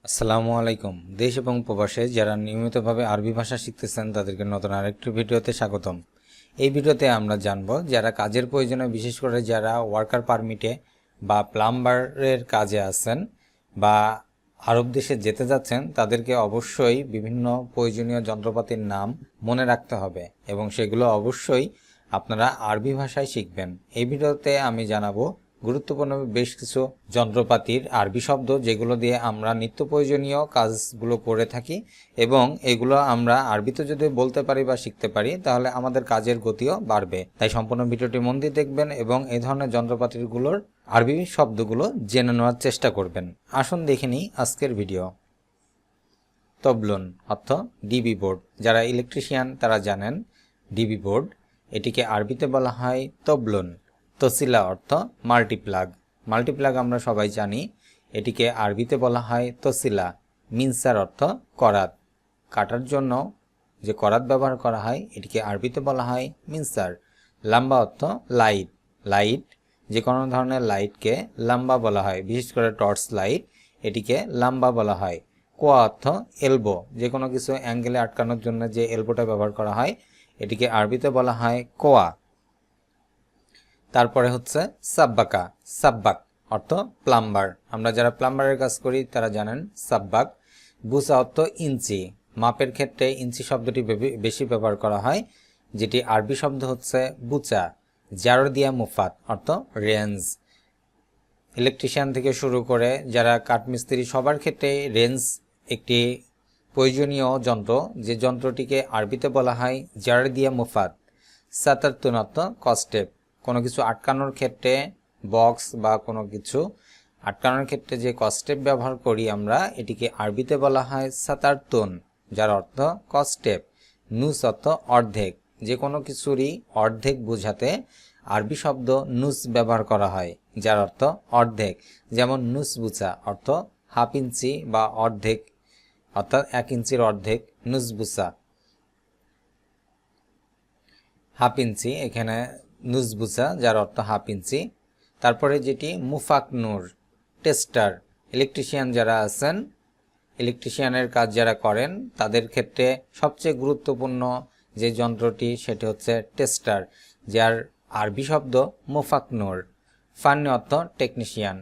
আসসালামু আলাইকুম। দেশ এবং প্রবাসে যারা নিয়মিতভাবে আরবি ভাষা শিখতেছেন তাদেরকে নতুন আরেকটি ভিডিওতে স্বাগতম। এই ভিডিওতে আমরা জানব যারা কাজের প্রয়োজনে, বিশেষ করে যারা ওয়ার্কার পারমিটে বা প্লাম্বারের কাজে আছেন বা আরব দেশে যেতে যাচ্ছেন, তাদেরকে অবশ্যই বিভিন্ন প্রয়োজনীয় যন্ত্রপাতির নাম মনে রাখতে হবে এবং সেগুলো অবশ্যই আপনারা আরবি ভাষায় শিখবেন। এই ভিডিওতে আমি জানাবো গুরুত্বপূর্ণ বেশ কিছু যন্ত্রপাতির আরবি শব্দ, যেগুলো দিয়ে আমরা নিত্য প্রয়োজনীয় কাজগুলো করে থাকি এবং এগুলো আমরা আরবিতে যদি বলতে পারি বা শিখতে পারি তাহলে আমাদের কাজের গতিও বাড়বে। তাই সম্পূর্ণ ভিডিওটি মন দিয়ে দেখবেন এবং এই ধরনের যন্ত্রপাতিগুলোর আরবি শব্দগুলো জেনে নেওয়ার চেষ্টা করবেন। আসুন দেখে নিই আজকের ভিডিও। তবলুন অর্থ ডিবি বোর্ড। যারা ইলেকট্রিশিয়ান তারা জানেন ডিবি বোর্ড, এটিকে আরবিতে বলা হয় তবলুন। তসিলা অর্থ মাল্টিপ্লাগ। মাল্টিপ্লাগ আমরা সবাই জানি, এটিকে আরবিতে বলা হয় তসিলা। মিনসার অর্থ করাত। কাটার জন্য যে করাত ব্যবহার করা হয় এটিকে আরবিতে বলা হয় মিনসার। লাম্বা অর্থ লাইট। লাইট, যে কোনো ধরনের লাইটকে লাম্বা বলা হয়, বিশেষ করে টর্চ লাইট, এটিকে লাম্বা বলা হয়। কোয়া অর্থ এলবো, যে কোনো কিছু অ্যাঙ্গেলে আটকানোর জন্য যে এলবোটা ব্যবহার করা হয় এটিকে আরবিতে বলা হয় কোয়া। তারপরে হচ্ছে সাব্বাকা। সাব্বাক অর্থ প্লাম্বার। আমরা যারা প্লাম্বারের কাজ করি তারা জানেন সাব্বাক। বুসা অর্থ ইঞ্চি। মাপের ক্ষেত্রে ইঞ্চি শব্দটি বেশি ব্যবহার করা হয়, যেটি আরবি শব্দ হচ্ছে বুচা। জারদিয়া মুফাত অর্থ রেঞ্জ। ইলেকট্রিশিয়ান থেকে শুরু করে যারা কাঠমিস্ত্রি, সবার ক্ষেত্রে রেঞ্জ একটি প্রয়োজনীয় যন্ত্র, যে যন্ত্রটিকে আরবিতে বলা হয় জারদিয়া মুফাত। সাতারতুন অর্থ কস্টেপ। কোনো কিছু আটকানোর ক্ষেত্রে, বক্স বা কোনো কিছু আটকানোর ক্ষেত্রে যে কস্টেপ ব্যবহার করি আমরা, এটিকে আরবিতে বলা হয় সাতারতুন, যার অর্থ কস্টেপ। নুস অর্থ অর্ধেক। যে কোনো কিছুরই অর্ধেক বোঝাতে আরবি শব্দ নুস ব্যবহার করা হয়, যার অর্থ অর্ধেক। যেমন নুস বুচা অর্থ হাফ ইঞ্চি বা অর্ধেক, অর্থাৎ 1 ইঞ্চির অর্ধেক নুস বুচা। হাফ ইঞ্চি, এখানে নুজবুসা, যার অর্থ হাফ ইঞ্চি। তারপরে যেটি মুফাক নূর, টেস্টার। ইলেকট্রিশিয়ান যারা আছেন, ইলেকট্রিশিয়ানের কাজ যারা করেন তাদের ক্ষেত্রে সবচেয়ে গুরুত্বপূর্ণ যে যন্ত্রটি সেটি হচ্ছে টেস্টার, যার আরবি শব্দ মুফাক নূর। ফান্নি অর্থ টেকনিশিয়ান।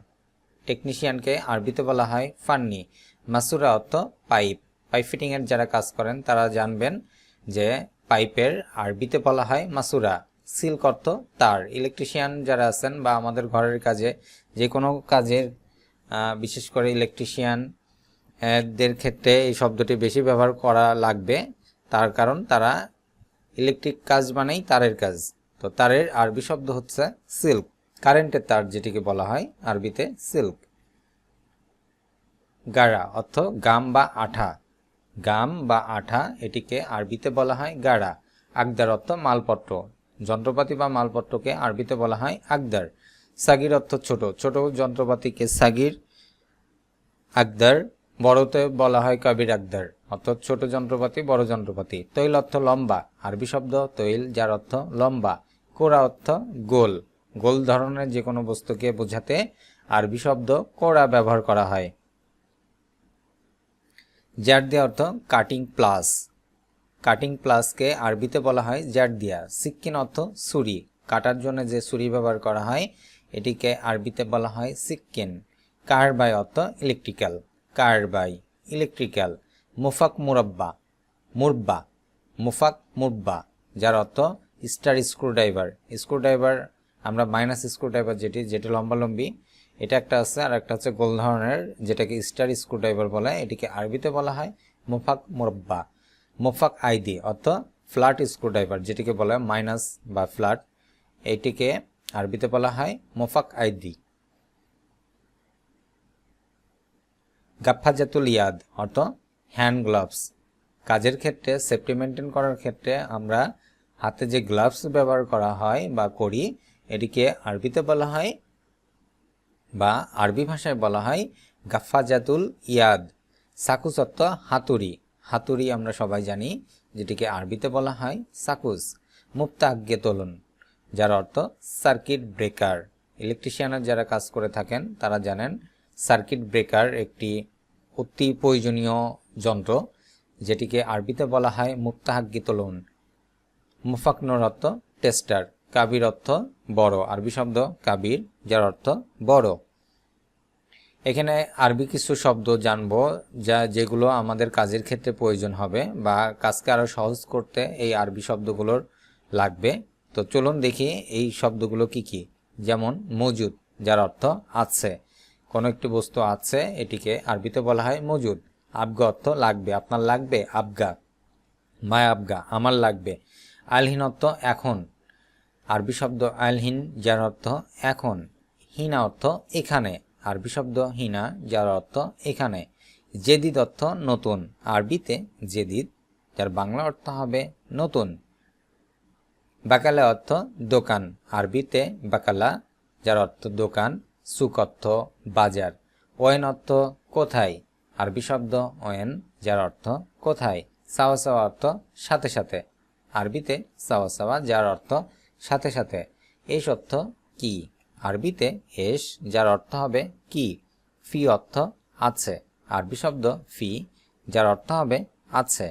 টেকনিশিয়ানকে আরবিতে বলা হয় ফান্নি। মাসুরা অর্থ পাইপ। পাইপ ফিটিংয়ের যারা কাজ করেন তারা জানবেন যে পাইপের আরবিতে বলা হয় মাসুরা। সিল্ক অর্থ তার। ইলেকট্রিশিয়ান যারা আছেন বা আমাদের ঘরের কাজে, যে কোনো কাজের, বিশেষ করে ইলেকট্রিশিয়ান দের ক্ষেত্রে এই শব্দটি বেশি ব্যবহার করা লাগবে, তার কারণ তারা ইলেকট্রিক কাজ মানেই তারের কাজ। তো তারের আরবি শব্দ হচ্ছে সিল্ক। কারেন্টের তার যেটিকে বলা হয় আরবিতে সিল্ক। গাড়া অর্থ গাম বা আঠা। গাম বা আঠা, এটিকে আরবিতে বলা হয় গাড়া। আকদার অর্থ মালপত্র। যন্ত্রপাতি বা মালপত্রকে আরবিতে বলা হয় আকদার। সাগির অর্থ ছোট। ছোট যন্ত্রপাতিকে সাগির, আকদার। বড়তে বলা হয় কবির আকদার, অর্থাৎ ছোট যন্ত্রপাতি, বড় যন্ত্রপাতি। তৈল অর্থ লম্বা। আরবি শব্দ তৈল, যার অর্থ লম্বা। কোরা অর্থ গোল। গোল ধরনের যে কোনো বস্তুকে বোঝাতে আরবি শব্দ কোরা ব্যবহার করা হয়। জারদিয়া অর্থ কাটিং প্লাস। কাটিং প্লাসকে আরবিতে বলা হয় জারদিয়া। সিক্কিন অর্থ ছুরি। কাটার জন্য যে ছুরি ব্যবহার করা হয় এটিকে আরবিতে বলা হয় সিক্কিন। কারবাই অর্থ ইলেকট্রিক্যাল। কারবাই ইলেকট্রিক্যাল। মুফাক মুরব্বা। মুরব্বা, মুফাক মুরব্বা, যার অর্থ স্টার স্ক্রুড্রাইভার। স্ক্রুড্রাইভার আমরা মাইনাস স্ক্রুড্রাইভার যেটি লম্বালম্বি, এটা একটা আছে, আর একটা হচ্ছে গোল ধরনের যেটাকে স্টার স্ক্রুড্রাইভার বলে, এটিকে আরবিতে বলা হয় মুফাক মুরব্বা। মুফাক আইদি অর্থ ফ্ল্যাট স্ক্রুড্রাইভার, যেটিকে বলা হয় মাইনাস বা ফ্ল্যাট, এটিকে আরবিতে বলা হয় মুফাক আইদি। গাফফাজাতুল ইয়াদ অর্থ হ্যান্ড গ্লাভস। কাজের ক্ষেত্রে সেফটি মেনটেন করার ক্ষেত্রে আমরা হাতে যে গ্লাভস ব্যবহার করা হয় বা করি, এটিকে আরবিতে বলা হয় বা আরবি ভাষায় বলা হয় গাফফাজাতুল ইয়াদ। সাকুস অর্থ হাতুড়ি। হাতুড়ি আমরা সবাই জানি, যেটিকে আরবিতে বলা হয় সাকুস। মুফতা আজ্ঞে তোলুন, যার অর্থ সার্কিট ব্রেকার। ইলেকট্রিশিয়ানের যারা কাজ করে থাকেন তারা জানেন সার্কিট ব্রেকার একটি অতি প্রয়োজনীয় যন্ত্র, যেটিকে আরবিতে বলা হয় মুত্তাহাক্কিতুন। মুফাকনুর অর্থ টেস্টার, কাবির অর্থ বড়, আরবি শব্দ কাবির যার অর্থ বড়। এখানে আরবি কিছু শব্দ জানবো যেগুলো আমাদের কাজের ক্ষেত্রে প্রয়োজন হবে বা কাজকে আরো সহজ করতে এই আরবি শব্দগুলোর লাগবে। তো চলুন দেখি এই শব্দগুলো কি কি। যেমন মজুদ যার অর্থ আছে, কোনো একটি বস্তু আছে এটিকে আরবিতে বলা হয় মজুদ। আবগা অর্থ লাগবে, আপনার লাগবে, আবগা মায় আবগা আমার লাগবে। আলহিন অর্থ এখন, আরবি শব্দ আলহিন যার অর্থ এখন। হিনা অর্থ এখানে, আরবি শব্দ হিনা যার অর্থ এখানে। জেদিদ অর্থ নতুন, আরবিতে জেদিদ যার বাংলা অর্থ হবে নতুন। বাকালা অর্থ দোকান, আরবিতে বাকালা যার অর্থ দোকান। সুক অর্থ বাজার। ওয়েন অর্থ কোথায়, আরবি শব্দ ওয়েন যার অর্থ কোথায়। সাওয়া সাওয়া অর্থ সাথে সাথে, আরবিতে সাওয়া সাওয়া যার অর্থ সাথে সাথে। এস অর্থ কি, আরবিতে এস যার অর্থ হবে কি। ফি অর্থ আছে, আরবি শব্দ ফি যার অর্থ হবে আছে।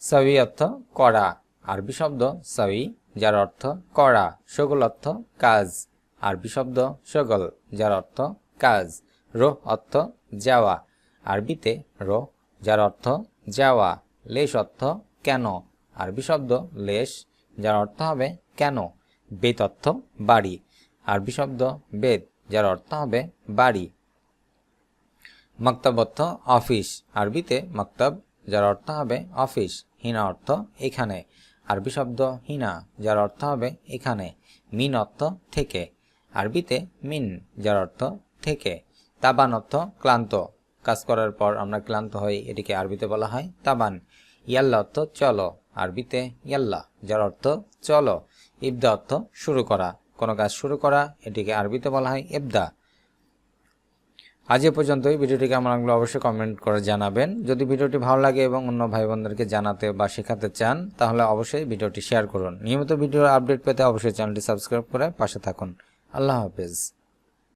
সাবি অর্থ করা, আরবি শব্দ সাবি যার অর্থ করা। শগল অর্থ কাজ, আরবি শব্দ শগল যার অর্থ কাজ। রোহ অর্থ যাওয়া, আরবিতে রোহ যার অর্থ যাওয়া। লেশ অর্থ কেন, আরবি শব্দ লেশ যার অর্থ হবে কেন। বেত অর্থ বাড়ি, আরবি শব্দ বেত যার অর্থ হবে বাড়ি। মক্তব অর্থ অফিস, আরবিতে মক্তব যার অর্থ হবে অফিস। হিনা অর্থ এখানে, আরবি শব্দ হিনা যার অর্থ হবে এখানে। মিন অর্থ থেকে, আরবিতে মিন যার অর্থ থেকে। তাবান অর্থ ক্লান্ত, কাজ করার পর আমরা ক্লান্ত হই, এটিকে আরবিতে বলা হয় তাবান। ইয়াল্লা অর্থ চলো, আরবিতে ইয়াল্লা যার অর্থ চলো। ইবদা অর্থ শুরু করা, কোনো কাজ শুরু করা, এটিকে আরবিতে বলা হয় ইবদা। আজ এ পর্যন্তই। ভিডিওটি কেমন লাগলো অবশ্যই কমেন্ট করে জানাবেন। যদি ভিডিওটি ভালো লাগে এবং অন্য ভাই বোনদেরকে জানাতে বা শেখাতে চান তাহলে অবশ্যই ভিডিওটি শেয়ার করুন। নিয়মিত ভিডিওর আপডেট পেতে অবশ্যই চ্যানেলটি সাবস্ক্রাইব করে পাশে থাকুন। আল্লাহ হাফেজ।